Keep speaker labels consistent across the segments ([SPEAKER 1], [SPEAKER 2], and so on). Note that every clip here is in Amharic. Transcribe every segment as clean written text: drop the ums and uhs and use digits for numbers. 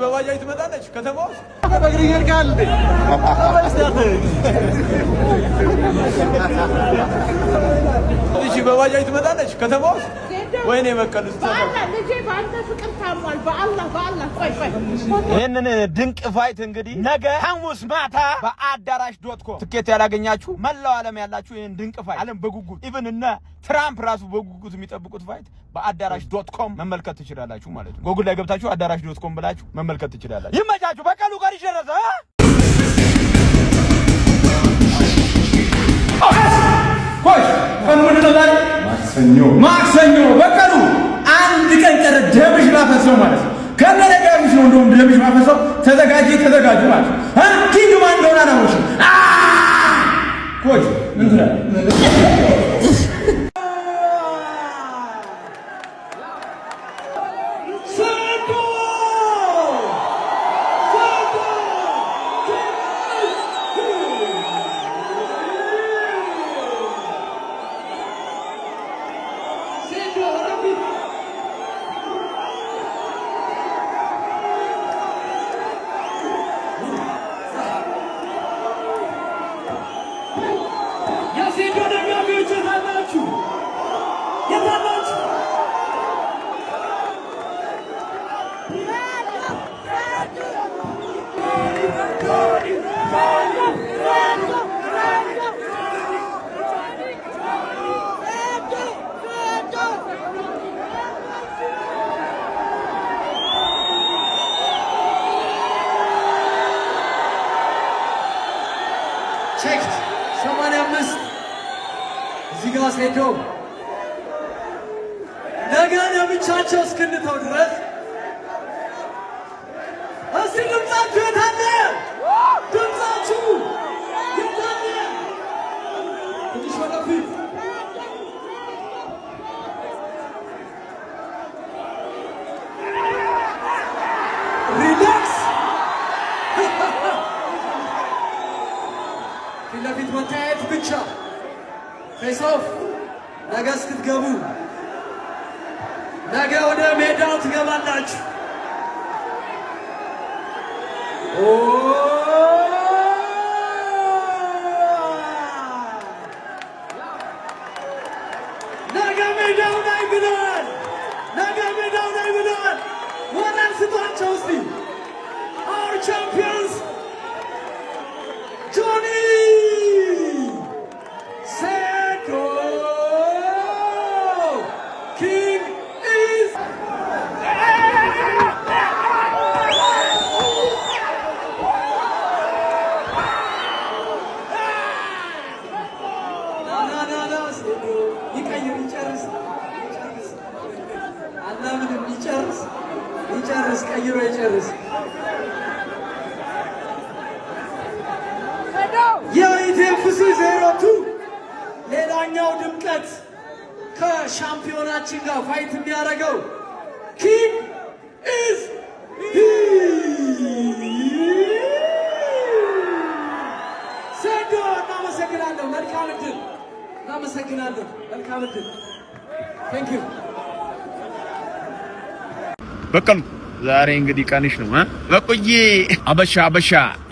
[SPEAKER 1] በባጃጅ ትመጣለች ከተማው
[SPEAKER 2] በግሪገር ካል
[SPEAKER 1] እሺ በባጃጅ ትመጣለች ከተማው ወይኔ በቀልስ
[SPEAKER 3] ልጄ ባንተ ፍቅር ታሟል በአላህ ቆይ
[SPEAKER 4] ይሄንን ድንቅ ፋይት እንግዲህ ነገ ሐሙስ ማታ በአዳራሽ.com ትኬት ያላገኛችሁ መላው ዓለም ያላችሁ ይሄን ድንቅ ፋይት ዓለም በጉጉት ኢቭን እና ትራምፕ ራሱ በጉጉት የሚጠብቁት ፋይት በአዳራሽ.com መመልከት ትችላላችሁ ማለት ነው። ጎግል ላይ ገብታችሁ አዳራሽ.com ብላችሁ መመልከት ትችላላችሁ። ይመቻችሁ። በቀሉ ጋር ይደረሰ
[SPEAKER 1] ቆይ ፈንወደና ማክሰኞ በቀሉ አንድ ቀን ቀረ ደምሽ ማፈሰው ማለት ነው። ከነለጋብሽ ነው እንደውም ደምሽ ማፈሰው ተዘጋጁ ማለት ነው። ኪንግ ማን እንደሆነ አላወቅሽ ቆይ እንትና
[SPEAKER 2] ቼክት 85 እዚህ ጋር ሴዶ ነገ ለብቻቸው እስክንተው ድረስ እስቲ ድምጻችሁ የታለ? ድምጻችሁ የታለ? ትንሽ ወደፊት ሪላክስ ፊት ለፊት መታየት ብቻ ፌስ ኦፍ ነገ እስክትገቡ ነገ ወደ ሜዳው ትገባላችሁ። ነገ ሜዳው ላይ ብለዋል። ነገ ሜዳው ላይ ብለዋል። ሞራል ስጧቸው እስቲ our champions ጆኒ ሴዶ ኪንግ ኢዝ ይጨርስ ቀይሮ ይጨርስ። የኢቴፍሲ 02 ሌላኛው ድምቀት ከሻምፒዮናችን ጋር ፋይት የሚያደርገው ኪንግ ኢዝ ሴዶ። እናመሰግናለሁ። መልካም ዕድል። እናመሰግናለሁ። መልካም ዕድል። ቴንክ ዩ
[SPEAKER 4] በቀሉ ዛሬ እንግዲህ ቀንሽ ነው በቆዬ አበሻ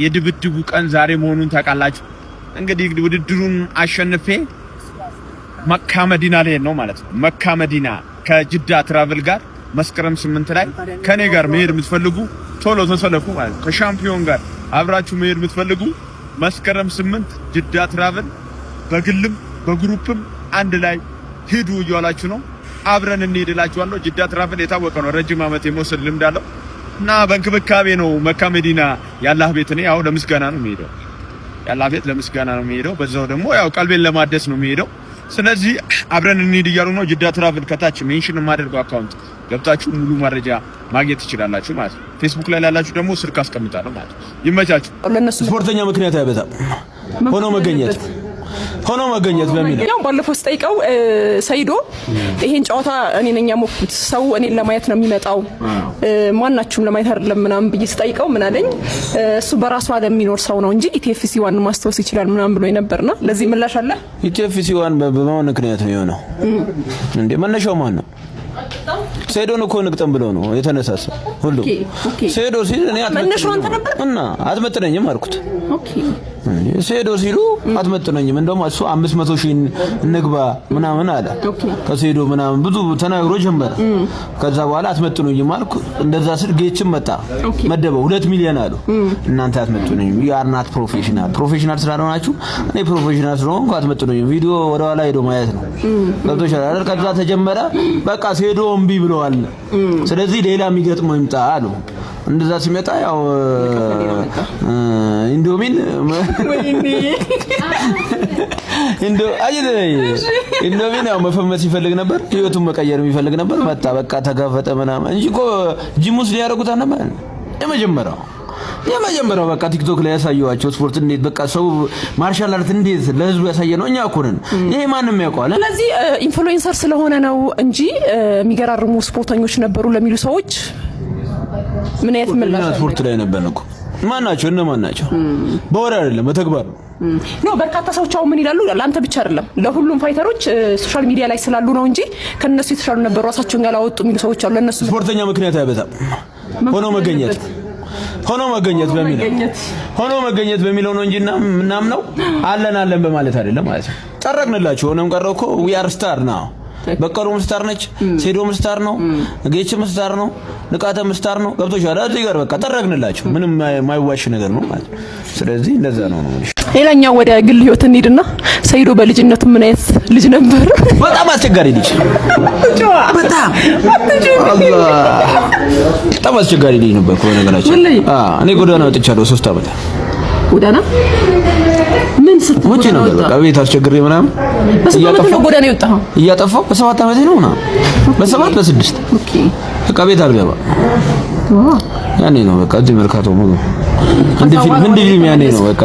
[SPEAKER 4] የድብድቡ ቀን ዛሬ መሆኑን ታውቃላችሁ። እንግዲህ ውድድሩን አሸንፌ መካ መዲና ላይ ነው ማለት ነው። መካ መዲና ከጅዳ ትራቭል ጋር መስከረም 8 ላይ ከኔ ጋር መሄድ የምትፈልጉ ቶሎ ተሰለፉ ማለት ነው። ከሻምፒዮን ጋር አብራችሁ መሄድ የምትፈልጉ መስከረም 8 ጅዳ ትራቭል በግልም በግሩፕም አንድ ላይ ሂዱ እያላችሁ ነው። አብረን እንሄድላችኋለሁ። ጅዳ ትራቭል የታወቀ ነው፣ ረጅም ዓመት የመውሰድ ልምድ አለው እና በእንክብካቤ ነው መካ መዲና ያላህ ቤት ነው። ያው ለምስጋና ነው የሚሄደው፣ ያላህ ቤት ለምስጋና ነው የሚሄደው። በዛው ደግሞ ያው ቀልቤን ለማደስ ነው የሚሄደው። ስለዚህ አብረን እንሄድ እያሉ ነው። ጅዳ ትራቭል ከታች ሜንሽን የማደርገው አካውንት ገብታችሁ ሙሉ መረጃ ማግኘት ትችላላችሁ ማለት ነው። ፌስቡክ ላይ ያላችሁ ደግሞ ስልክ አስቀምጣለሁ ማለት ነው። ይመቻችሁ።
[SPEAKER 1] ለነሱ ስፖርተኛ ምክንያት አይበዛም ሆኖ መገኘት በሚል
[SPEAKER 5] ያው ባለፈው ስጠይቀው ሰይዶ ይሄን ጨዋታ እኔ ነኝ ያሞኩት፣ ሰው እኔን ለማየት ነው የሚመጣው፣ ማናችሁም ለማየት አይደለም ምናምን ብዬ ስጠይቀው ምን አለኝ? እሱ በራሱ ዓለም የሚኖር ሰው ነው እንጂ ኢቲኤፍሲ ዋን ማስተዋወስ ይችላል ምናምን ብሎ ነበርና ለዚህ ምላሽ አለ።
[SPEAKER 1] ኢቲኤፍሲ ዋን በማን ምክንያት ነው የሆነው እንዴ? መነሻው ማን ነው?
[SPEAKER 6] ሰይዶን እኮ ንቅጠም ብሎ ነው የተነሳሳው ሁሉ ሰይዶ ሲል እኔ አትመጥነኝም አልኩት። ሰይዶ ሲሉ አትመጥነኝም እንደውም እሱ 500,000 እንግባ ምናምን አለ። ከሰይዶ ምናምን ብዙ ተናግሮ ጀመረ። ከዛ በኋላ አትመጥኑኝም አልኩ። እንደዛ ስል ጌችም መጣ መደበው 2 ሚሊዮን አሉ። እናንተ አትመጥኑኝም ያርናት ፕሮፌሽናል ስላልሆናችሁ እኔ ፕሮፌሽናል ስለሆንኩ አትመጥኑኝም። ቪዲዮ ወደ ኋላ ሄዶ ማየት ነው ገብቶሻል አይደል? ከዛ ተጀመረ በቃ ሰይዶ እምቢ ብለዋል። ስለዚህ ሌላ የሚገጥመው ይምጣ አሉ። እንደዛ ሲመጣ ያው ኢንዶሚን ኢንዶሚን ያው መፈመስ ይፈልግ ነበር፣ ህይወቱን መቀየር ይፈልግ ነበር። መጣ በቃ ተጋፈጠ ምናምን እንጂ እኮ ጂሙስ ሊያደርጉት ነበር። የመጀመሪያው በቃ ቲክቶክ ላይ ያሳየዋቸው ስፖርት እንዴት በቃ ሰው ማርሻል አርት እንዴት ለህዝቡ ያሳየነው እኛ እኮ ነን። ይሄ ማንንም ያውቀዋል።
[SPEAKER 5] ስለዚህ ኢንፍሉዌንሰር ስለሆነ ነው እንጂ የሚገራርሙ ስፖርተኞች ነበሩ ለሚሉ ሰዎች ምን አይነት ምላሽ
[SPEAKER 6] ስፖርት ላይ ነበር እኮ ማናቸው እነማን ናቸው? በወሬ አይደለም በተግባር
[SPEAKER 5] ነው። በርካታ ሰዎች አሁን ምን ይላሉ? ለአንተ ብቻ አይደለም ለሁሉም ፋይተሮች ሶሻል ሚዲያ ላይ ስላሉ ነው እንጂ ከነሱ የተሻሉ ነበሩ ራሳቸውን ያላወጡ የሚሉ ሰዎች አሉ። ለነሱ
[SPEAKER 6] ስፖርተኛ ምክንያት አይበዛም ሆኖ መገኘት በሚለው ነው እንጂና ምናምን ነው አለን በማለት አይደለም ማለት ነው። ጠረቅንላችሁ ሆነም ቀረው እኮ we are star now በቀሩም ስታር ነች፣ ሴዶም ስታር ነው፣ ጌችም ስታር ነው፣ ንቃተም ስታር ነው። ገብቶሻል እዚህ ጋር በቃ ጠረቅንላችሁ ምንም ማይዋሽ ነገር ነው ማለት ነው። ስለዚህ እንደዛ ነው።
[SPEAKER 5] ሌላኛው ወደ ግል ህይወት እንሂድና ሰይዶ በልጅነቱ ምን አይነት ልጅ ነበር?
[SPEAKER 6] በጣም አስቸጋሪ ልጅ በጣም አስቸጋሪ ልጅ ነበር እኮ ነገራችን። እኔ ጎዳና ወጥቻለሁ 3 አመት
[SPEAKER 5] ጎዳና ምን
[SPEAKER 6] ስትወጪ ነው በቃ ቤት አስቸግሬ ምናምን
[SPEAKER 5] እያጠፋው ጎዳና ይወጣው
[SPEAKER 6] እያጠፋው በ7 አመቴ ነው ምናምን በ7 በ6 ኦኬ በቃ ቤት አልገባ ያኔ ነው በቃ እዚህ መርካቶ ነው እንደ ፊልም ያኔ ነው በቃ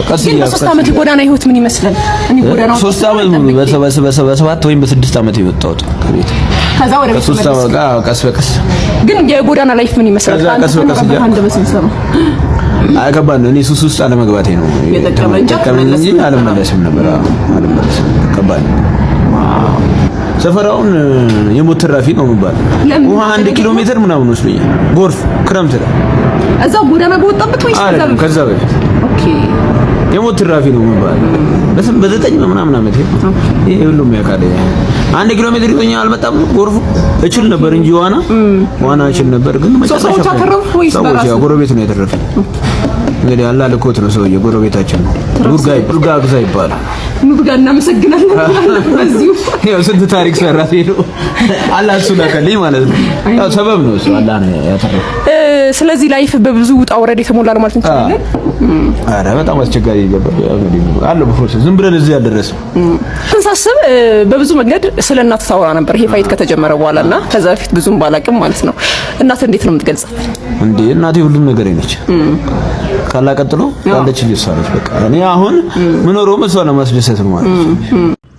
[SPEAKER 6] ቀስ ይላል።
[SPEAKER 5] 3 አመት ጎዳና ህይወት ምን ይመስላል? እኔ ጎዳና
[SPEAKER 6] 3 አመት ሙሉ በ7 ወይም በ6 አመት የወጣሁት ከቤት
[SPEAKER 5] ከዛ ወደ ቤት
[SPEAKER 6] 3 አመት ቀስ በቀስ
[SPEAKER 5] ግን የጎዳና ላይፍ ምን ይመስላል?
[SPEAKER 6] ቀስ በቀስ አንድ በስንሰማ አገባን እኔ ሱስ ውስጥ አለመግባቴ ነው የጠቀመኝ እንጂ አልመለስም ነበር። ከባድ ሰፈራውን የሞት ትራፊ ነው የሚባለው። ውሃ 1 ኪሎ ሜትር ምናምን ወስዶኛል። ጎርፍ ክረምት ላይ
[SPEAKER 5] እዛው ጎዳና በወጣበት ወይስ
[SPEAKER 6] ከዛ በፊት ኦኬ የሞት ትራፊ ነው የሚባለው። በ9 ምናምን አመት ይሄ ሁሉም ያውቃል። 1 ኪሎ ሜትር ይዞኛል አልመጣም ጎርፉ። እችል ነበር እንጂ ዋና እችል ነበር ግን
[SPEAKER 5] ሰዎች አተረፉ ወይስ በራሱ
[SPEAKER 6] ጎረቤት ነው የተረፈው። እንግዲህ አላህ ልኮት ነው ሰውዬው ጎረቤታችን ነው። ኑርጋ ግዛ ይባላል።
[SPEAKER 5] ኑርጋ እናመሰግናለን። በዚሁ
[SPEAKER 6] ያው ስንት ታሪክ ሰራ ሄዶ አላህ እሱ ላከልኝ ማለት ነው። ያው ሰበብ ነው እሱ አላህ ነው ያተረፈው።
[SPEAKER 5] ስለዚህ ላይፍ በብዙ ውጣ ውረድ የተሞላ ነው ማለት እንችላለን።
[SPEAKER 6] አረ በጣም አስቸጋሪ ነበር አለ ፕሮሰስ ዝም ብለን እዚህ ያልደረሰ
[SPEAKER 5] ሳስብ በብዙ መንገድ ስለ እናት ታወራ ነበር ይሄ ፋይት ከተጀመረ በኋላና ከዛ በፊት ብዙም ባላቅም ማለት ነው። እናት እንዴት ነው የምትገልጻት?
[SPEAKER 6] እንዴ እናቴ ሁሉም ነገር ነች። ካላ ቀጥሎ ያለች ልጅ ሳለች በቃ እኔ አሁን ምኖረው መስዋዕት ለማስደሰት ነው ማለት ነው።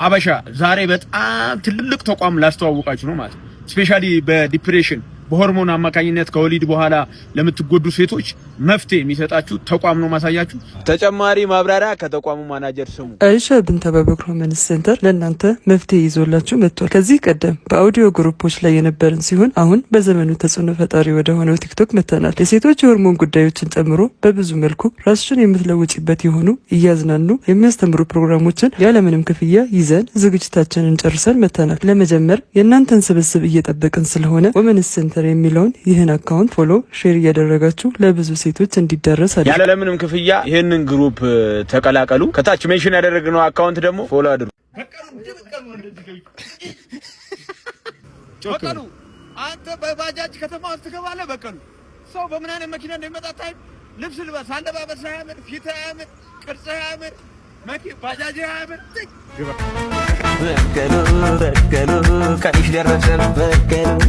[SPEAKER 4] አበሻ ዛሬ በጣም ትልቅ ተቋም ላስተዋውቃችሁ ነው ማለት ነው። ስፔሻሊ በዲፕሬሽን በሆርሞን አማካኝነት ከወሊድ በኋላ ለምትጎዱ ሴቶች መፍትሄ የሚሰጣችሁ ተቋም ነው ማሳያችሁ። ተጨማሪ ማብራሪያ ከተቋሙ ማናጀር ስሙ።
[SPEAKER 7] አይሻ ብንት አበበክር ዊመንስ ሴንተር ለእናንተ መፍትሄ ይዞላችሁ መጥቷል። ከዚህ ቀደም በአውዲዮ ግሩፖች ላይ የነበርን ሲሆን አሁን በዘመኑ ተጽዕኖ ፈጣሪ ወደ ሆነው ቲክቶክ መጥተናል። የሴቶች የሆርሞን ጉዳዮችን ጨምሮ በብዙ መልኩ ራስሽን የምትለውጪበት የሆኑ እያዝናኑ የሚያስተምሩ ፕሮግራሞችን ያለምንም ክፍያ ይዘን ዝግጅታችንን ጨርሰን መጥተናል። ለመጀመር የእናንተን ስብስብ እየጠበቅን ስለሆነ ዊመንስ ሴንተር የሚለውን ይህን አካውንት ፎሎ ሼር እያደረጋችሁ ለብዙ ሴቶች እንዲዳረስ አድርጉ።
[SPEAKER 4] ያለ ለምንም ክፍያ ይሄንን ግሩፕ ተቀላቀሉ። ከታች ሜንሽን ያደረግነው አካውንት ደግሞ ፎሎ አድርጉ። በቀሉ አንተ በባጃጅ ከተማ ውስጥ ትገባለህ። በቀሉ ሰው በምን አይነት መኪና እንደሚመጣ ታይ። ልብስ ልበስ፣ አለባበስ አያምር፣ ፊት አያምር፣ ቅርጽ አያምር፣ ባጃጅ አያምር።
[SPEAKER 8] በቀሉ ቀንሽ ደረሰ። በቀሉ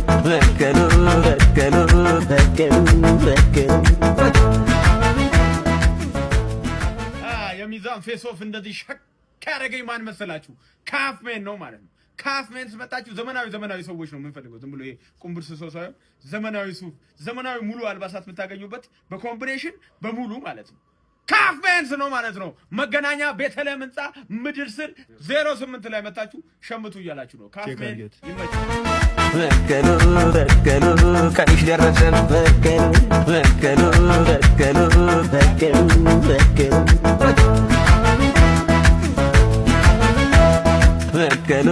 [SPEAKER 4] የሚዛን ፌስ ኦፍ እንደዚህ ሸክ ያደረገኝ ማን መሰላችሁ? ካፍሜን ነው ማለት ነው። ካፍሜን ስመጣችሁ ዘመናዊ ሰዎች ነው የምንፈልገው። ዝም ብሎ ይሄ ቁምብር ሰው ሳይሆን ዘመናዊ ሱፍ፣ ዘመናዊ ሙሉ አልባሳት የምታገኙበት በኮምቢኔሽን በሙሉ ማለት ነው። ካፍ ቤንስ ነው ማለት ነው። መገናኛ ቤተልሔም ህንጻ ምድር ስር 08 ላይ መታችሁ ሸምቱ እያላችሁ ነው። ካፍ ቤንስ ይመችል።
[SPEAKER 8] በቀሉ በቀሉ ቀንሽ ደረሰ በቀሉ በቀሉ በቀሉ በቀሉ በቀሉ